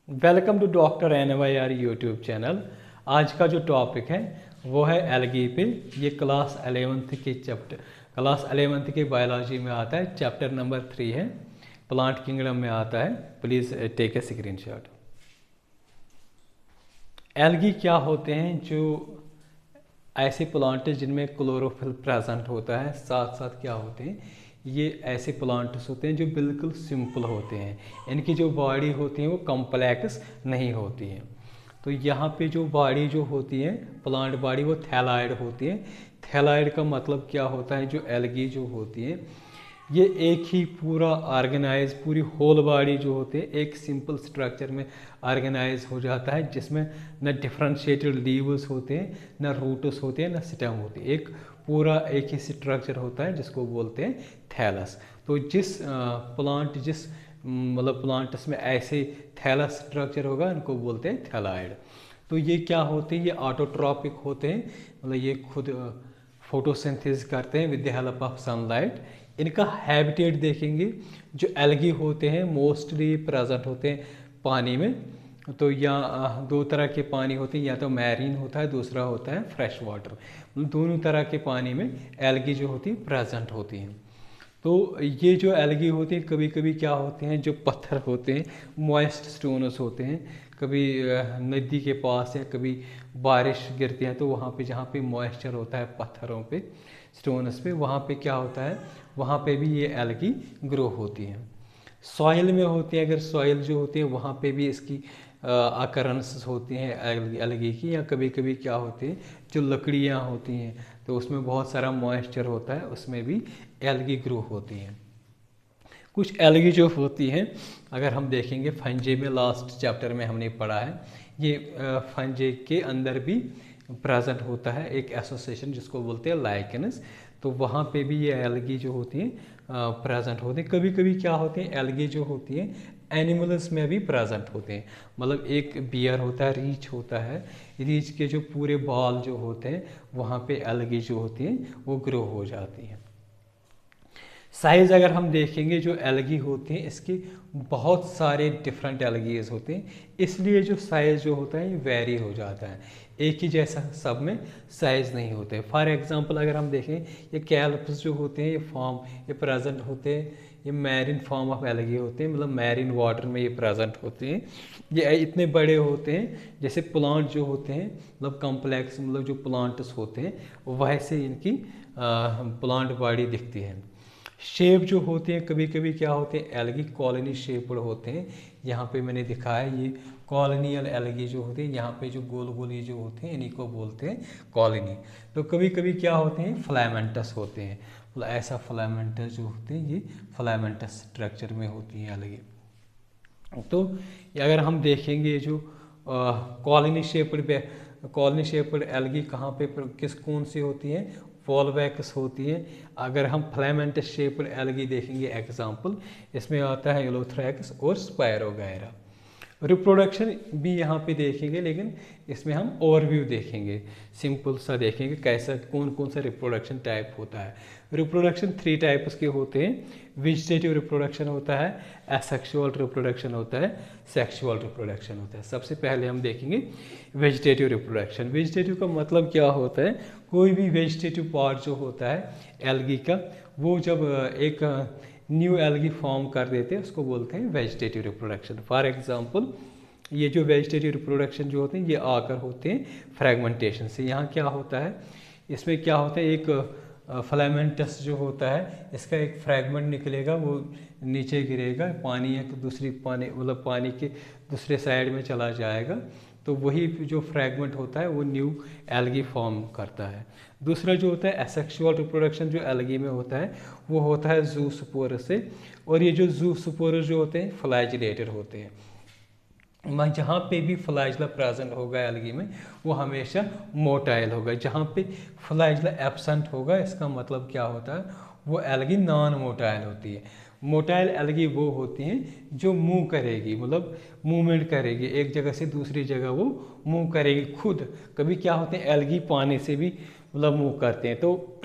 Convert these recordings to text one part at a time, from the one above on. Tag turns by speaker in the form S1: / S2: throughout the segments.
S1: Welcome to doctor NYR YouTube channel. आज का जो टॉपिक है वो है एल्गी पे। ये क्लास 11th के बायोलॉजी में आता है। चैप्टर नंबर 3 है, प्लांट किंगडम में आता है। Please take a screenshot. Algae क्या होते हैं? जो ऐसे प्लांट जिनमें क्लोरोफिल प्रेजेंट होता है, साथ साथ क्या होते हैं, ये ऐसे प्लांट्स होते हैं जो बिल्कुल सिंपल होते हैं। इनकी जो बॉडी होती है वो कॉम्प्लेक्स नहीं होती है। तो यहाँ पे जो बॉडी जो होती है, प्लांट बॉडी, वो थैलाइड होती है। थैलाइड का मतलब क्या होता है? जो एल्गी जो होती है ये एक ही पूरा ऑर्गेनाइज, पूरी होल बॉडी जो होते हैं एक सिंपल स्ट्रक्चर में ऑर्गेनाइज हो जाता है, जिसमें न डिफ्रेंशिएटेड लीव्स होते हैं, न रूट्स होते हैं, न स्टेम होते हैं। एक पूरा एक ही स्ट्रक्चर होता है जिसको बोलते हैं थैलस। तो जिस प्लांट्स में ऐसे थैलस स्ट्रक्चर होगा इनको बोलते हैं थैलाइड। तो ये क्या होते हैं? ये ऑटोट्रॉपिक होते हैं, मतलब ये खुद फोटोसिंथेसिस करते हैं with the help of sunlight. इनका हैबिटेट देखेंगे, जो एल्गी होते हैं मोस्टली प्रेजेंट होते हैं पानी में। तो या दो तरह के पानी होते हैं, या तो मैरीन होता है, दूसरा होता है फ्रेश वाटर। दोनों तरह के पानी में एल्गी जो होती है प्रेजेंट होती हैं। तो ये जो एल्गी होती है कभी कभी क्या होते हैं, जो पत्थर होते हैं, मॉइस्ट स्टोन्स होते हैं, कभी नदी के पास या कभी बारिश गिरती है तो वहाँ पे जहाँ पे मॉइस्चर होता है पत्थरों पे, स्टोन्स पे, वहाँ पे क्या होता है, वहाँ पे भी ये एल्गी ग्रो होती है। सॉइल में होती है, अगर सॉइल जो होती है वहाँ पे भी इसकी अकरेंस होती हैं एल्गी की। या कभी कभी क्या होती है, जो लकड़ियाँ होती हैं तो उसमें बहुत सारा मॉइस्चर होता है, उसमें भी एल्गी ग्रो होती हैं। कुछ एल्गी जो होती हैं, अगर हम देखेंगे फंजे में, लास्ट चैप्टर में हमने पढ़ा है, ये फंजे के अंदर भी प्रेजेंट होता है एक एसोसिएशन जिसको बोलते हैं लाइकेनस। तो वहाँ पे भी ये एल्गी जो होती हैं प्रेजेंट होते हैं। कभी कभी क्या होते हैं, एल्गी जो होती हैं एनिमल्स में भी प्रेजेंट होते हैं। मतलब एक बियर होता है, रीछ होता है, रीछ के जो पूरे बाल जो होते हैं वहाँ पे एल्गी जो होती हैं वो ग्रो हो जाती हैं। साइज़ अगर हम देखेंगे, जो एल्गी होती हैं इसके बहुत सारे डिफरेंट एल्गीज होते हैं, इसलिए जो साइज़ जो होता है ये वेरी हो जाता है, एक ही जैसा सब में साइज़ नहीं होते। फॉर एग्जांपल अगर हम देखें, ये कैल्प्स जो होते हैं, ये प्रेजेंट होते हैं, ये मैरिन फॉर्म ऑफ एल्गी होते हैं, मतलब मैरिन वाटर में ये प्रेजेंट होते हैं। ये इतने बड़े होते हैं जैसे प्लांट जो होते हैं, मतलब कॉम्प्लेक्स, मतलब जो प्लांट्स होते हैं वैसे इनकी प्लांट बॉडी दिखती है। शेप जो होते हैं, कभी कभी क्या होते हैं, एल्गी कॉलोनी शेप्ड होते हैं। यहाँ पे मैंने दिखाया है, ये कॉलोनियल एल्गी जो होते हैं, यहाँ पे जो गोल गोल ये जो होते हैं इन्हीं को बोलते हैं कॉलोनी। तो कभी कभी क्या होते हैं, फिलामेंटस होते हैं, मतलब ऐसा फिलामेंटस जो होते हैं ये फिलामेंटस स्ट्रक्चर में होती हैं एल्गी। तो अगर हम देखेंगे जो कॉलोनी शेप्ड एल्गी कहाँ पे, कौन सी होती है, वॉल्वैक्स होती है। अगर हम फिलामेंटस शेप्ड एल्गी देखेंगे, एग्जांपल इसमें आता है एलोथ्रैक्स और स्पायरोगायरा। रिप्रोडक्शन भी यहाँ पे देखेंगे, लेकिन इसमें हम ओवरव्यू देखेंगे, सिंपल सा देखेंगे कैसा कौन कौन सा रिप्रोडक्शन टाइप होता है। रिप्रोडक्शन 3 टाइप्स के होते हैं। वेजिटेटिव रिप्रोडक्शन होता है, एसेक्सुअल रिप्रोडक्शन होता है, सेक्सुअल रिप्रोडक्शन होता है। सबसे पहले हम देखेंगे वेजिटेटिव रिप्रोडक्शन। वेजिटेटिव का मतलब क्या होता है, कोई भी वेजिटेटिव पार्ट जो होता है एल्गी का, वो जब एक न्यू एल्गी फॉर्म कर देते हैं उसको बोलते हैं वेजिटेटिव रिप्रोडक्शन। फॉर एग्जांपल ये जो वेजिटेटिव रिप्रोडक्शन जो होते हैं ये आकर होते हैं फ्रैगमेंटेशन से। यहाँ क्या होता है, इसमें क्या होता है, एक फिलामेंटस जो होता है इसका एक फ्रैगमेंट निकलेगा, वो नीचे गिरेगा, पानी है तो दूसरी पानी, मतलब पानी के दूसरे साइड में चला जाएगा, तो वही जो फ्रैगमेंट होता है वो न्यू एल्गी फॉर्म करता है। दूसरा जो होता है एसेक्सुअल रिप्रोडक्शन, जो एल्गी में होता है वो होता है ज़ूस्पोर से। और ये जो ज़ूस्पोर जो होते हैं फ्लैजिलेटेड होते हैं। जहाँ पे भी फ्लैजिला प्रेजेंट होगा एल्गी में वो हमेशा मोटाइल होगा। जहाँ पे फ्लैजिला एब्सेंट होगा इसका मतलब क्या होता है, वो एल्गी नॉन मोटाइल होती है। मोटाइल एल्गी वो होती हैं जो मूव करेगी, मतलब मूवमेंट करेगी, एक जगह से दूसरी जगह वो मूव करेगी खुद। कभी क्या होते हैं, एल्गी पानी से भी मतलब मूव करते हैं, तो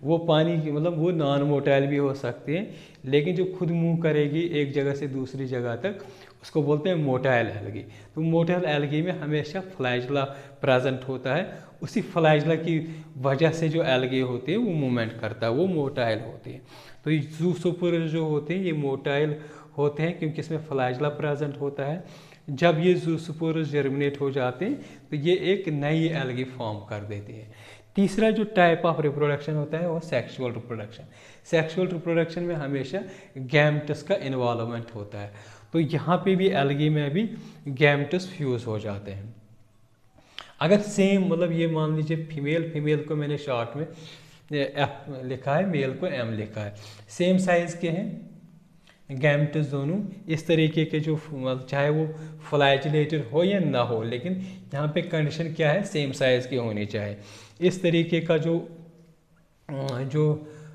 S1: वो पानी की मतलब वो नॉन मोटाइल भी हो सकते हैं, लेकिन जो खुद मूव करेगी एक जगह से दूसरी जगह तक उसको बोलते हैं मोटाइल एल्गी। तो मोटाइल एल्गी में हमेशा फ्लैजला प्रेजेंट होता है, उसी फ्लैजला की वजह से जो एल्गी होती है वो मूवमेंट करता है, वो मोटाइल होती है। तो ये ज़ूसोपोर्स जो होते हैं ये मोटाइल होते हैं क्योंकि इसमें फ्लैजला प्रेजेंट होता है। जब ये ज़ूसोपोर्स जर्मिनेट हो जाते हैं तो ये एक नई एल्गी फॉर्म कर देती है। तीसरा जो टाइप ऑफ रिप्रोडक्शन होता है वो सेक्सुअल रिप्रोडक्शन। सेक्सुअल रिप्रोडक्शन में हमेशा गैमेट्स का इन्वॉल्वमेंट होता है, तो यहाँ पे भी एल्गी में भी गैमेट्स फ्यूज हो जाते हैं। अगर सेम मतलब ये मान लीजिए फीमेल को मैंने शॉर्ट में एफ लिखा है, मेल को एम लिखा है, सेम साइज के हैं गैमेट्स दोनों, इस तरीके के जो चाहे वो फ्लैजिलेटेड हो या ना हो, लेकिन यहाँ पे कंडीशन क्या है, सेम साइज की होनी चाहिए। इस तरीके का जो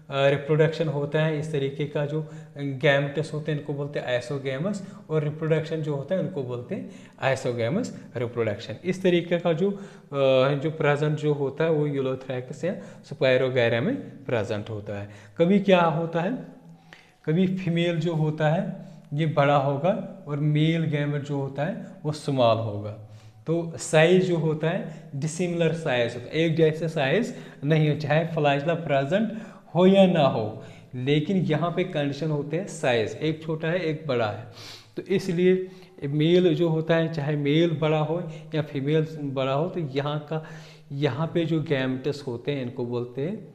S1: रिप्रोडक्शन होता है, इस तरीके का जो गैमेट्स होते हैं इनको बोलते हैं आइसोगैमस, और रिप्रोडक्शन जो होता है उनको बोलते हैं आइसोगैमस रिप्रोडक्शन। इस तरीके का जो प्रेजेंट जो होता है वो यूलोथ्रैकस या स्पायरोगैरा में प्रेजेंट होता है। कभी क्या होता है, कभी फीमेल जो होता है ये बड़ा होगा और मेल गैमेट जो होता है वो स्मॉल होगा, तो साइज जो होता है डिसिमिलर साइज होता है, एक जैसे साइज नहीं हो, चाहे फ्लैजला प्रेजेंट हो या ना हो, लेकिन यहाँ पे कंडीशन होते हैं साइज, एक छोटा है एक बड़ा है। तो इसलिए मेल जो होता है चाहे मेल बड़ा हो या फीमेल बड़ा हो, तो यहाँ पे जो गैमेट्स होते हैं इनको बोलते हैं,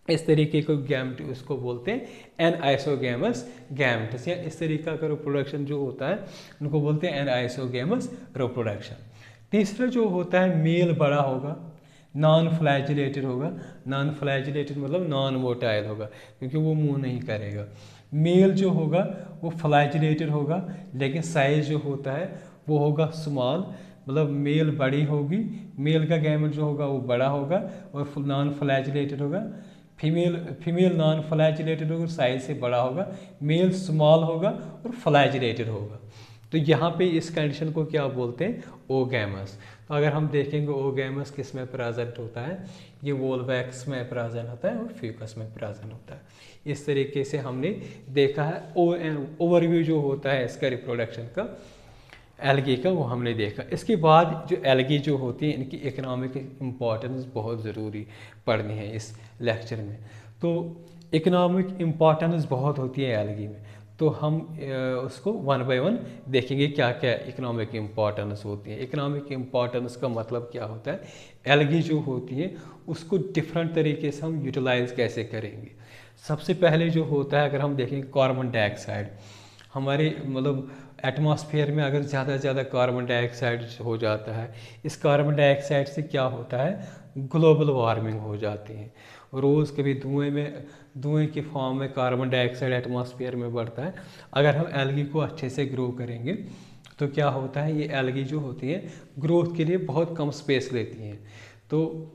S1: इस तरीके को गैमेट उसको बोलते हैं एन आइसोगैमस गैमेट्स, या इस तरीका का रिप्रोडक्शन जो होता है उनको बोलते हैं एन आइसोगैमस रिप्रोडक्शन। तीसरा जो होता है मेल बड़ा होगा, नॉन फ्लैजिलेटेड होगा, नॉन फ्लैजिलेटेड मतलब नॉन मोटाइल होगा क्योंकि वो मूव नहीं करेगा। मेल जो होगा वो फ्लैजिलेटेड होगा, लेकिन साइज जो होता है वो होगा स्मॉल, मतलब मेल बड़ी होगी, मेल का गैमेट जो होगा वो बड़ा होगा और नॉन फ्लैजिलेटेड होगा। फीमेल नॉन फ्लैजिलेटेड होगा, साइज से बड़ा होगा, मेल स्मॉल होगा और फ्लैजिलेटेड होगा। तो यहाँ पे इस कंडीशन को क्या बोलते हैं, ओगैमस। तो अगर हम देखेंगे ओगैमस किस में प्रेजेंट होता है, ये वोल्वैक्स में प्रेजेंट होता है और फ्यूकस में प्रेजेंट होता है। इस तरीके से हमने देखा है ओवरव्यू जो होता है इसका रिप्रोडक्शन का एल्गी का, वो हमने देखा। इसके बाद जो एल्गी जो होती है इनकी इकोनॉमिक इम्पोर्टेंस बहुत ज़रूरी पढ़नी है इस लेक्चर में। तो इकोनॉमिक इम्पोर्टेंस बहुत होती है एल्गी में, तो हम उसको वन बाय वन देखेंगे क्या क्या इकोनॉमिक इम्पोर्टेंस होती है। इकोनॉमिक इम्पोर्टेंस का मतलब क्या होता है, एल्गी जो होती है उसको डिफरेंट तरीके से हम यूटिलाइज कैसे करेंगे। सबसे पहले जो होता है अगर हम देखेंगे कार्बन डाइऑक्साइड, हमारे मतलब एटमॉस्फेयर में अगर ज़्यादा से ज़्यादा कार्बन डाइऑक्साइड हो जाता है, इस कार्बन डाइऑक्साइड से क्या होता है, ग्लोबल वार्मिंग हो जाती है। रोज़ कभी धुएं के फॉर्म में कार्बन डाइऑक्साइड एटमॉस्फेयर में बढ़ता है। अगर हम एल्गी को अच्छे से ग्रो करेंगे तो क्या होता है, ये एल्गी जो होती है ग्रोथ के लिए बहुत कम स्पेस लेती हैं। तो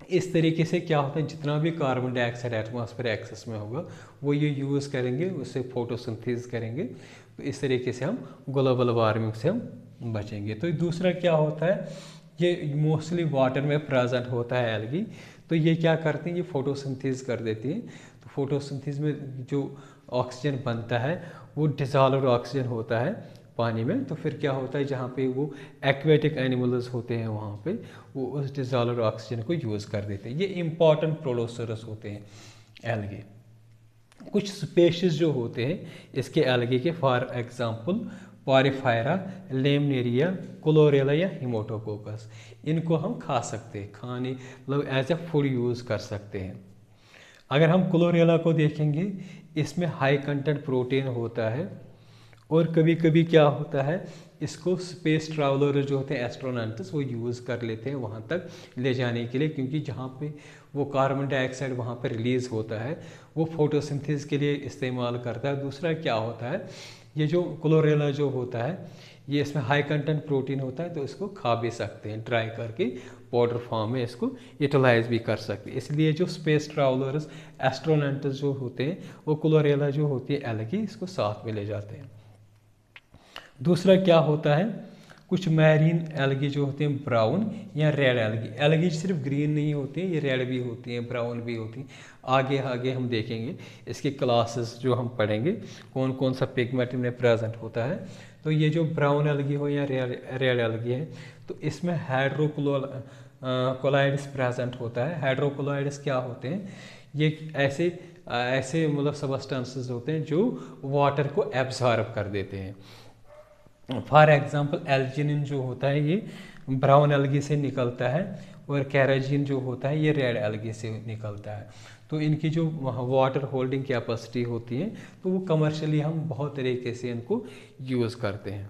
S1: इस तरीके से क्या होता है, जितना भी कार्बन डाइऑक्साइड एटमॉस्फेयर एक्सेस में होगा वो ये यूज़ करेंगे, उससे फोटोसिंथेसिस करेंगे, तो इस तरीके से हम ग्लोबल वार्मिंग से हम बचेंगे। तो दूसरा क्या होता है, ये मोस्टली वाटर में प्रेजेंट होता है एल्गी, तो ये क्या करते हैं, ये फोटोसिंथेसिस कर देती हैं। तो फोटोसिंथेसिस में जो ऑक्सीजन बनता है वो डिसॉल्व्ड ऑक्सीजन होता है पानी में, तो फिर क्या होता है, जहाँ पे वो एक्वेटिक एनिमल्स होते हैं वहाँ पे वो उस डिसॉल्व्ड ऑक्सीजन को यूज़ कर देते हैं। ये इंपॉर्टेंट प्रोड्यूसर्स होते हैं एल्गी। कुछ स्पेशीज जो होते हैं इसके एल्गी के, फॉर एग्जांपल पॉरीफायरा, लेमनेरिया, क्लोरेला या हिमोटोकोकस, इनको हम खा सकते हैं, खाने मतलब एज ए फूड यूज़ कर सकते हैं। अगर हम क्लोरेला को देखेंगे इसमें हाई कंटेंट प्रोटीन होता है, और कभी कभी क्या होता है इसको स्पेस ट्रैवलर जो होते हैं एस्ट्रोनॉट्स वो यूज़ कर लेते हैं वहाँ तक ले जाने के लिए, क्योंकि जहाँ पे वो कार्बन डाइऑक्साइड वहाँ पर रिलीज़ होता है वो फोटोसिंथेसिस के लिए इस्तेमाल करता है। दूसरा क्या होता है, ये जो क्लोरेला जो होता है ये इसमें हाई कंटेंट प्रोटीन होता है, तो इसको खा भी सकते हैं, ड्राई करके पाउडर फॉर्म में इसको यूटिलाइज भी कर सकते हैं। इसलिए जो स्पेस ट्रैवलर्स एस्ट्रोनॉट्स जो होते हैं वो क्लोरेला जो होती है एल्गी इसको साथ में ले जाते हैं। दूसरा क्या होता है, कुछ मैरीन एल्गी जो होते हैं ब्राउन या रेड एल्गी। एल्गी सिर्फ ग्रीन नहीं होती है, ये रेड भी होती हैं, ब्राउन भी होती हैं। आगे आगे हम देखेंगे इसके क्लासेस जो हम पढ़ेंगे कौन कौन सा पिगमेंट इनमें प्रेजेंट होता है। तो ये जो ब्राउन एल्गी हो या रेड एल्गी है, तो इसमें हाइड्रोकोलाइड्स प्रेजेंट होता है। हाइड्रोकोलाइड्स क्या होते हैं? ये ऐसे मतलब सबस्टेंसेस होते हैं जो वाटर को एब्जॉर्ब कर देते हैं। फॉर एग्जांपल एल्जिनिन जो होता है ये ब्राउन एल्गी से निकलता है, और कैराजिन जो होता है ये रेड एल्गी से निकलता है। तो इनकी जो वाटर होल्डिंग कैपेसिटी होती है, तो वो कमर्शियली हम बहुत तरीके से इनको यूज़ करते हैं।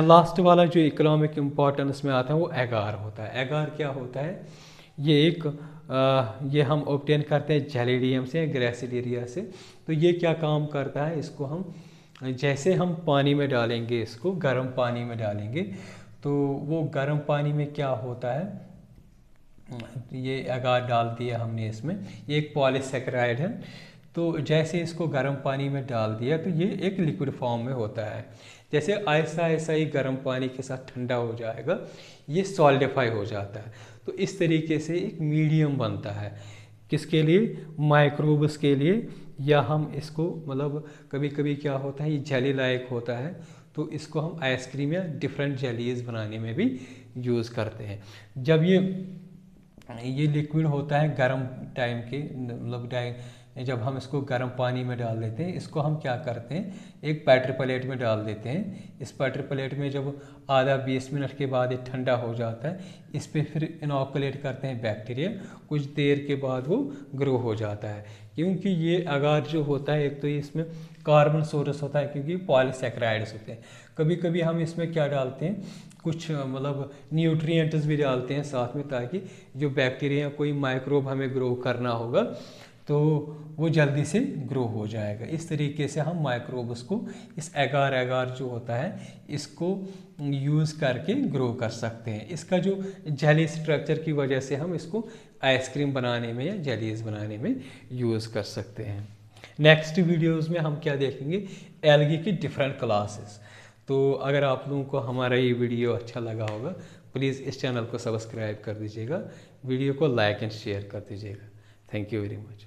S1: लास्ट वाला जो इकोनॉमिक इम्पोर्टेंस में आता है वो एगार होता है। एगार क्या होता है? ये हम ऑब्टेन करते हैं जेलिडियम से, ग्रेसिडेरिया से। तो ये क्या काम करता है? इसको हम जैसे हम पानी में डालेंगे, इसको गर्म पानी में डालेंगे, तो वो गर्म पानी में क्या होता है, ये एगार डाल दिया हमने इसमें, ये एक पॉलीसेकेराइड है। तो जैसे इसको गर्म पानी में डाल दिया तो ये एक लिक्विड फॉर्म में होता है। जैसे ऐसा ऐसा ही गर्म पानी के साथ ठंडा हो जाएगा, ये सॉलिडिफाई हो जाता है। तो इस तरीके से एक मीडियम बनता है, किसके लिए? माइक्रोब्स के लिए। या हम इसको मतलब कभी कभी क्या होता है, ये जेली लाइक होता है, तो इसको हम आइसक्रीम या डिफरेंट जेलीज बनाने में भी यूज़ करते हैं। जब ये लिक्विड होता है गर्म टाइम के मतलब जब हम इसको गर्म पानी में डाल देते हैं, इसको हम क्या करते हैं, एक बैटर प्लेट में डाल देते हैं। इस बैटर प्लेट में जब आधा 20 मिनट के बाद ये ठंडा हो जाता है, इस पर फिर इनोकुलेट करते हैं बैक्टीरिया। कुछ देर के बाद वो ग्रो हो जाता है, क्योंकि ये अगार जो होता है, एक तो इसमें कार्बन सोर्स होता है, क्योंकि पॉलीसेकेराइड्स होते हैं। कभी कभी हम इसमें क्या डालते हैं, कुछ मतलब न्यूट्रिएंट्स भी डालते हैं साथ में, ताकि जो बैक्टीरिया कोई माइक्रोब हमें ग्रो करना होगा तो वो जल्दी से ग्रो हो जाएगा। इस तरीके से हम माइक्रोब्स को इस एगार जो होता है इसको यूज़ करके ग्रो कर सकते हैं। इसका जो जेली स्ट्रक्चर की वजह से हम इसको आइसक्रीम बनाने में या जेलीज बनाने में यूज़ कर सकते हैं। नेक्स्ट वीडियोस में हम क्या देखेंगे, एल्गी की डिफरेंट क्लासेस। तो अगर आप लोगों को हमारा ये वीडियो अच्छा लगा होगा, प्लीज़ इस चैनल को सब्सक्राइब कर दीजिएगा, वीडियो को लाइक एंड शेयर कर दीजिएगा। Thank you very much.